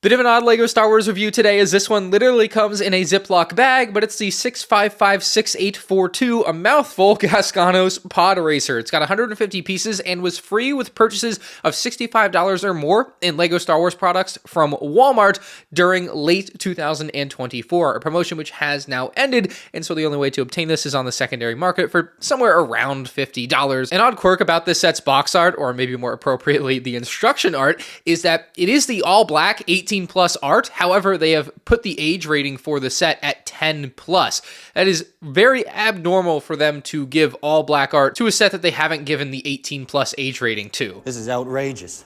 Bit of an odd LEGO Star Wars review today, as this one literally comes in a Ziploc bag, but it's the 6556842, a mouthful, GASGANO'S PODRACER. It's got 150 pieces and was free with purchases of $65 or more in LEGO Star Wars products from Walmart during late 2024, a promotion which has now ended, and so the only way to obtain this is on the secondary market for somewhere around $50. An odd quirk about this set's box art, or maybe more appropriately, the instruction art, is that it is the all-black 18 plus art. However, they have put the age rating for the set at 10 plus. That is very abnormal for them to give all black art to a set that they haven't given the 18 plus age rating to. This is outrageous.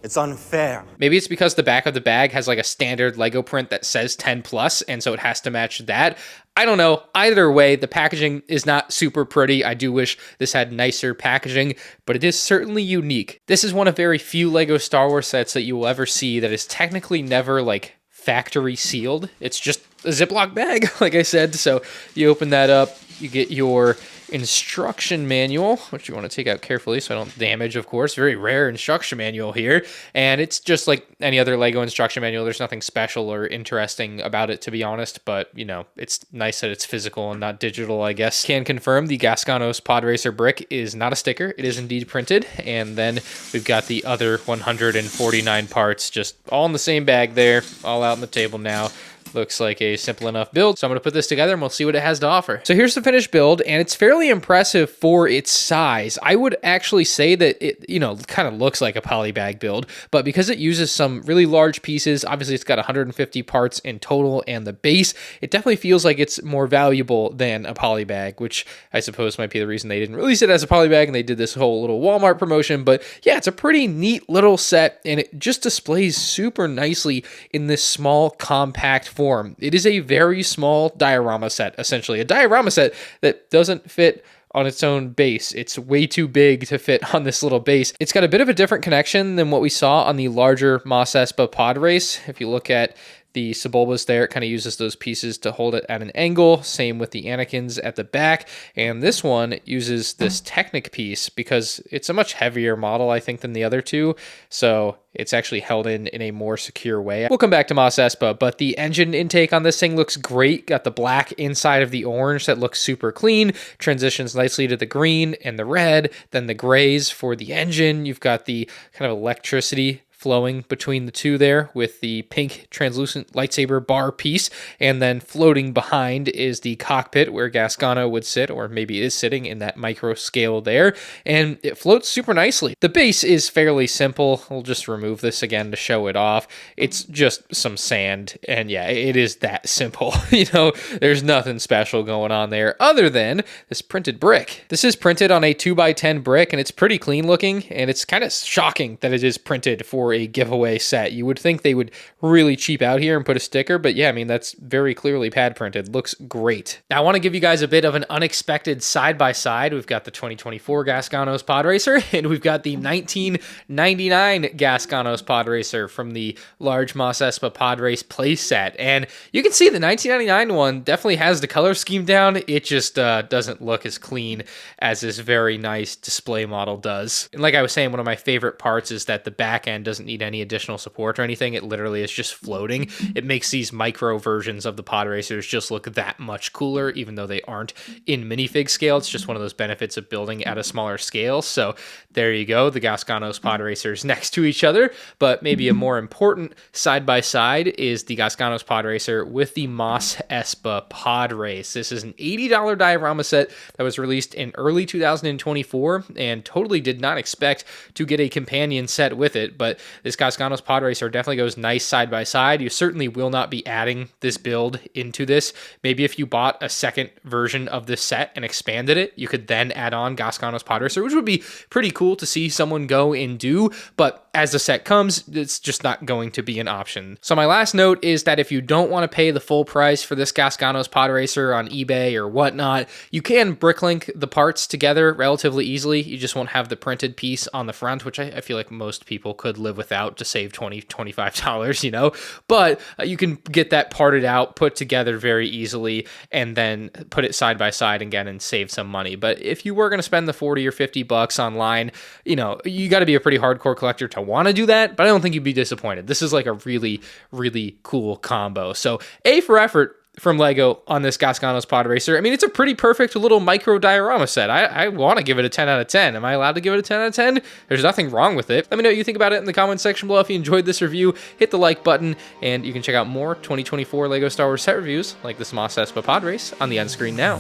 It's unfair. Maybe it's because the back of the bag has like a standard Lego print that says 10 plus, and so it has to match that. I don't know. Either way, the packaging is not super pretty. I do wish this had nicer packaging, but it is certainly unique. This is one of very few Lego Star Wars sets that you will ever see that is technically never like factory sealed. It's just a Ziploc bag, like I said. So you open that up, you get your instruction manual, which you want to take out carefully so I don't damage, of course. Very rare instruction manual here, and it's just like any other Lego instruction manual. There's nothing special or interesting about it, to be honest, but you know, it's nice that it's physical and not digital, I guess. Can confirm the GASGANO'S PODRACER brick is not a sticker. It is indeed printed, and then we've got the other 149 parts just all in the same bag there, all out on the table now. Looks like a simple enough build, so I'm going to put this together and we'll see what it has to offer. So here's the finished build, and it's fairly impressive for its size. I would actually say that it, you know, kind of looks like a polybag build, but because it uses some really large pieces, obviously it's got 150 parts in total and the base, it definitely feels like it's more valuable than a polybag, which I suppose might be the reason they didn't release it as a polybag and they did this whole little Walmart promotion. But yeah, it's a pretty neat little set, and it just displays super nicely in this small, compact form. It is a very small diorama set, essentially. A diorama set that doesn't fit on its own base. It's way too big to fit on this little base. It's got a bit of a different connection than what we saw on the larger Mos Espa pod race. If you look at the Sebulbas there, it kind of uses those pieces to hold it at an angle. Same with the Anakins at the back. And this one uses this Technic piece because it's a much heavier model, I think, than the other two. So it's actually held in a more secure way. We'll come back to Mos Espa, but the engine intake on this thing looks great. Got the black inside of the orange that looks super clean. Transitions nicely to the green and the red, then the grays for the engine. You've got the kind of electricity flowing between the two there with the pink translucent lightsaber bar piece, and then floating behind is the cockpit where GASGANO would sit, or maybe is sitting in that micro scale there, and it floats super nicely. The base is fairly simple. We'll just remove this again to show it off. It's just some sand, and yeah, it is that simple. You know, there's nothing special going on there other than this printed brick. This is printed on a 2x10 brick, and it's pretty clean looking, and it's kind of shocking that it is printed for a giveaway set. You would think they would really cheap out here and put a sticker, but yeah, I mean, that's very clearly pad printed. Looks great. Now, I want to give you guys a bit of an unexpected side-by-side. We've got the 2024 GASGANO'S PODRACER, and we've got the 1999 GASGANO'S PODRACER from the large Mos Espa Pod Race playset. And you can see the 1999 one definitely has the color scheme down. It just doesn't look as clean as this very nice display model does. And like I was saying, one of my favorite parts is that the back end doesn't need any additional support or anything. It literally is just floating. It makes these micro versions of the pod racers just look that much cooler, even though they aren't in minifig scale. It's just one of those benefits of building at a smaller scale. So there you go, the GASGANO'S pod racers next to each other. But maybe a more important side-by-side is the GASGANO'S pod racer with the Mos Espa pod race. This is an $80 diorama set that was released in early 2024 and totally did not expect to get a companion set with it, but this GASGANO'S pod racer definitely goes nice side by side. You certainly will not be adding this build into this. Maybe if you bought a second version of this set and expanded it, you could then add on GASGANO'S pod racer, which would be pretty cool to see someone go and do, but as the set comes, it's just not going to be an option. So my last note is that if you don't want to pay the full price for this GASGANO'S pod racer on eBay or whatnot, you can bricklink the parts together relatively easily. You just won't have the printed piece on the front, which I feel like most people could live without to save $20, $25, you know, but you can get that parted out, put together very easily, and then put it side by side again and save some money. But if you were going to spend the 40 or 50 bucks online, you know, you got to be a pretty hardcore collector to want to do that, but I don't think you'd be disappointed. This is like a really, really cool combo. So A for effort from Lego on this GASGANO'S Podracer. I mean, it's a pretty perfect little micro diorama set. I want to give it a 10 out of 10. Am I allowed to give it a 10 out of 10? There's nothing wrong with it. Let me know what you think about it in the comment section below. If you enjoyed this review, hit the like button, and you can check out more 2024 Lego Star Wars set reviews like this Mos Espa Podrace on the end screen now.